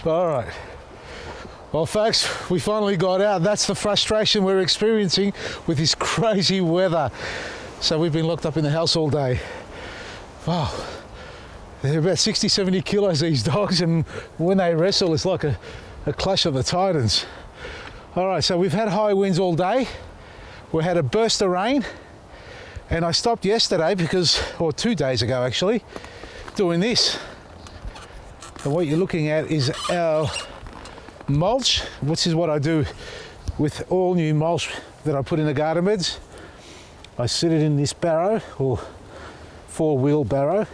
All right. Well, folks, we finally got out. That's the frustration we're experiencing with this crazy weather. So we've been locked up in the house all day. Wow. They're about 60, 70 kilos, these dogs, and when they wrestle, it's like a clash of the titans. All right, so we've had high winds all day. We had a burst of rain, and I stopped yesterday because, or 2 days ago actually, doing this. And what you're looking at is our mulch, which is what I do with all new mulch that I put in the garden beds. I sit it in this barrow, or 4-wheel barrow,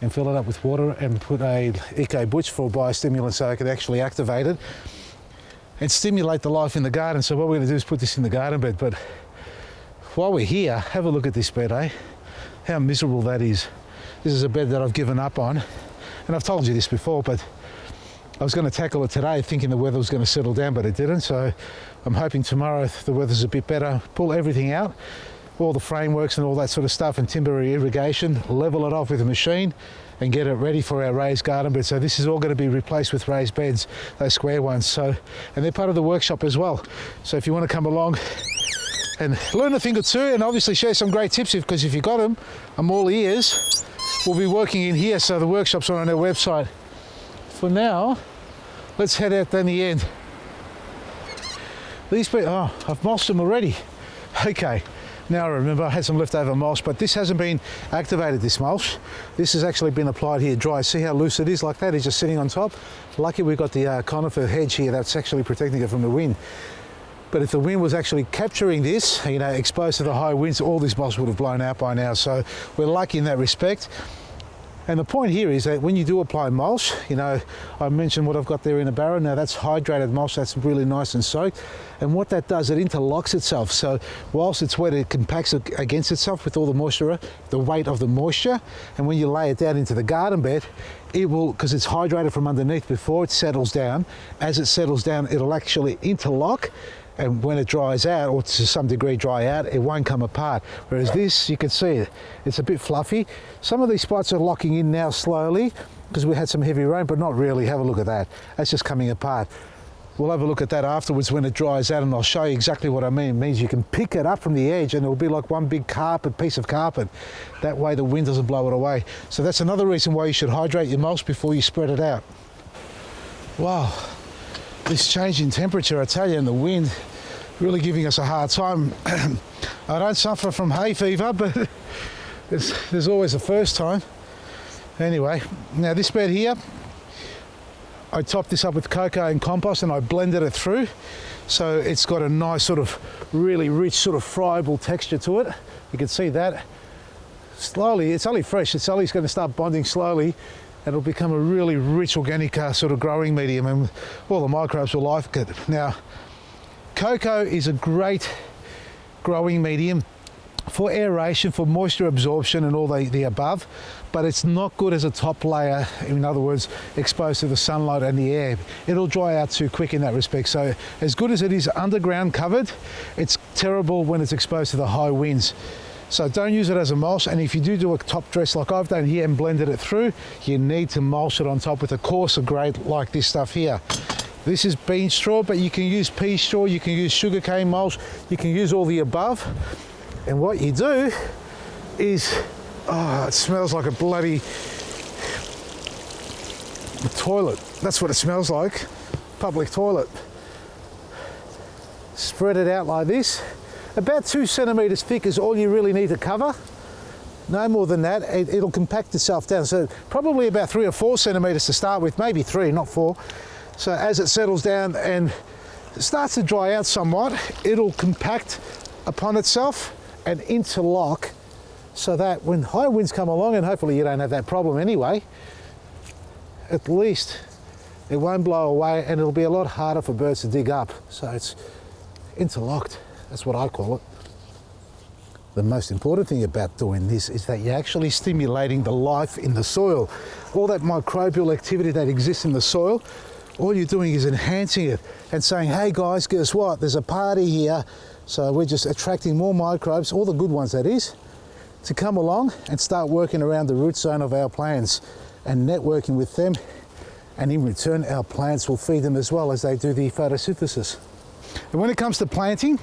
and fill it up with water and put a Eco Butch for a biostimulant so I could actually activate it and stimulate the life in the garden. So what we're going to do is put this in the garden bed. But while we're here, have a look at this bed, eh? How miserable that is. This is a bed that I've given up on, and I've told you this before, but I was going to tackle it today thinking the weather was going to settle down, but it didn't. So I'm hoping tomorrow the weather's a bit better, pull everything out, all the frameworks and all that sort of stuff, and timber irrigation, level it off with a machine and get it ready for our raised garden bed. So this is all going to be replaced with raised beds, those square ones. So, and they're part of the workshop as well. So if you want to come along and learn a thing or two, and obviously share some great tips, because if you got them, I'm all ears. We'll be working in here, so the workshops are on our website. For now, let's head out down the end. These beds, oh, I've mulched them already. Okay. Now I remember I had some leftover mulch, but this hasn't been activated, this mulch. This has actually been applied here dry. See how loose it is like that? It's just sitting on top. Lucky we've got the conifer hedge here that's actually protecting it from the wind. But if the wind was actually capturing this, you know, exposed to the high winds, all this mulch would have blown out by now. So we're lucky in that respect. And the point here is that when you do apply mulch, you know, I mentioned what I've got there in the barrel. Now that's hydrated mulch, that's really nice and soaked. And what that does, it interlocks itself. So whilst it's wet, it compacts against itself with all the moisture, the weight of the moisture. And when you lay it down into the garden bed, it will, because it's hydrated from underneath before it settles down. As it settles down, it'll actually interlock. And when it dries out, or to some degree dry out, it won't come apart. Whereas this, you can see it's a bit fluffy. Some of these spots are locking in now slowly because we had some heavy rain, but not really. Have a look at that. That's just coming apart. We'll have a look at that afterwards when it dries out, and I'll show you exactly what I mean. It means you can pick it up from the edge and it'll be like one big piece of carpet. That way the wind doesn't blow it away. So that's another reason why you should hydrate your mulch before you spread it out. Wow. This change in temperature, I tell you, and the wind really giving us a hard time. I don't suffer from hay fever, but there's always a first time. Anyway, now this bed here, I topped this up with cocoa and compost and I blended it through. So it's got a nice sort of really rich sort of friable texture to it. You can see that. Slowly, it's only fresh, it's only going to start bonding slowly. It'll become a really rich organic sort of growing medium, and all the microbes will like it. Now, cocoa is a great growing medium for aeration, for moisture absorption and all the above, but it's not good as a top layer, in other words, exposed to the sunlight and the air. It'll dry out too quick in that respect. So as good as it is underground covered, it's terrible when it's exposed to the high winds. So don't use it as a mulch, and if you do a top dress like I've done here and blended it through, you need to mulch it on top with a coarser grade like this stuff here. This is bean straw, but you can use pea straw, you can use sugarcane mulch, you can use all the above. And what you do is, oh, it smells like a bloody toilet. That's what it smells like, public toilet. Spread it out like this. About 2 centimetres thick is all you really need to cover. No more than that. It'll compact itself down. So probably about 3 or 4 centimetres to start with, maybe 3, not 4. So as it settles down and starts to dry out somewhat, it'll compact upon itself and interlock, so that when high winds come along, and hopefully you don't have that problem anyway, at least it won't blow away and it'll be a lot harder for birds to dig up. So it's interlocked. That's what I call it. The most important thing about doing this is that you're actually stimulating the life in the soil. All that microbial activity that exists in the soil, all you're doing is enhancing it and saying, hey guys, guess what? There's a party here. So we're just attracting more microbes, all the good ones that is, to come along and start working around the root zone of our plants and networking with them, and in return our plants will feed them as well as they do the photosynthesis. And when it comes to planting,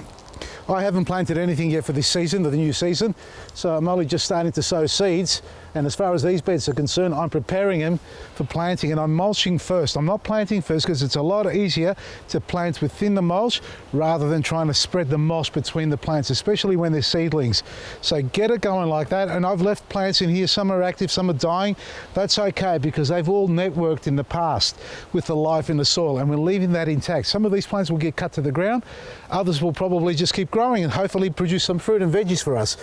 I haven't planted anything yet for this season, the new season, so I'm only just starting to sow seeds. And as far as these beds are concerned, I'm preparing them for planting, and I'm mulching first. I'm not planting first because it's a lot easier to plant within the mulch rather than trying to spread the mulch between the plants, especially when they're seedlings. So get it going like that. And I've left plants in here, some are active, some are dying. That's okay because they've all networked in the past with the life in the soil, and we're leaving that intact. Some of these plants will get cut to the ground, others will probably just keep growing and hopefully produce some fruit and veggies for us.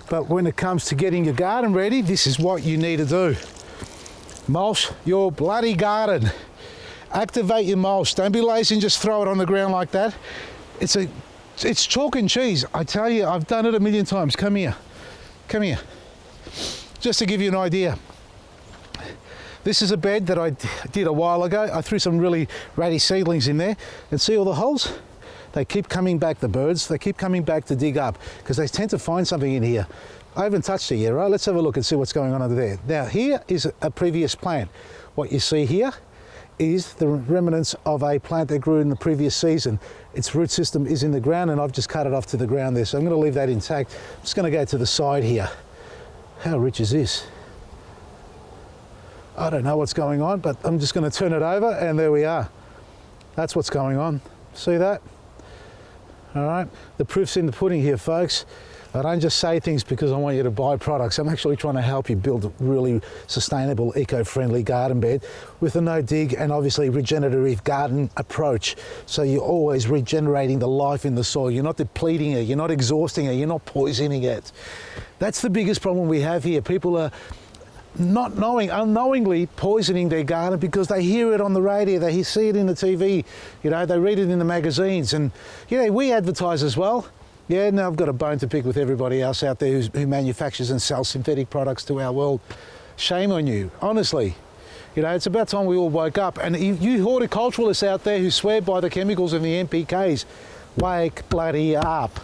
But when it comes to getting your garden ready, this is what you need to do. Mulch your bloody garden. Activate your mulch. Don't be lazy and just throw it on the ground like that. It's chalk and cheese. I tell you, I've done it a million times. Come here. Come here. Just to give you an idea. This is a bed that I did a while ago. I threw some really ratty seedlings in there, and see all the holes? They keep coming back, the birds, they keep coming back to dig up because they tend to find something in here. I haven't touched it yet, right? Let's have a look and see what's going on under there. Now, here is a previous plant. What you see here is the remnants of a plant that grew in the previous season. Its root system is in the ground, and I've just cut it off to the ground there. So I'm going to leave that intact. I'm just going to go to the side here. How rich is this? I don't know what's going on, but I'm just going to turn it over, and there we are. That's what's going on. See that? All right, the proof's in the pudding here, folks. I don't just say things because I want you to buy products. I'm actually trying to help you build a really sustainable, eco-friendly garden bed with a no-dig and obviously regenerative garden approach. So you're always regenerating the life in the soil. You're not depleting it, you're not exhausting it, you're not poisoning it. That's the biggest problem we have here. People are not knowing, unknowingly poisoning their garden because they hear it on the radio, they see it in the TV, you know, they read it in the magazines, and you know, we advertise as well. Yeah, now I've got a bone to pick with everybody else out there who manufactures and sells synthetic products to our world. Shame on you, honestly. You know, it's about time we all woke up. And you horticulturalists out there who swear by the chemicals and the NPKs, wake bloody up.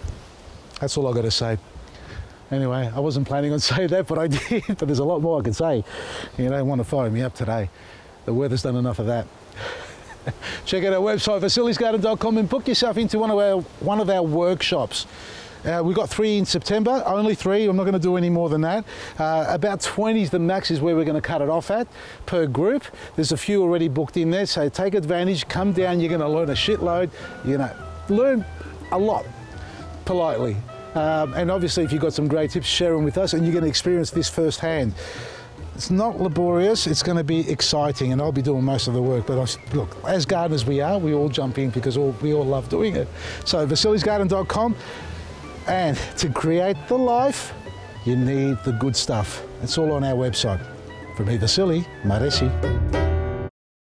That's all I've got to say. Anyway, I wasn't planning on saying that, but I did. But there's a lot more I can say. You don't want to fire me up today. The weather's done enough of that. Check out our website, vasilisgarden.com, and book yourself into one of our workshops. We've got 3 in September, only 3. I'm not going to do any more than that. About 20 is the max is where we're going to cut it off at per group. There's a few already booked in there, so take advantage. Come down. You're going to learn a shitload. You're going to learn a lot politely. And obviously, if you've got some great tips, share them with us, and you're going to experience this firsthand. It's not laborious, it's going to be exciting, and I'll be doing most of the work. But look, as gardeners we all jump in because we all love doing it. So vasilisgarden.com, and to create the life, you need the good stuff. It's all on our website. From me, Vasili, Maresi.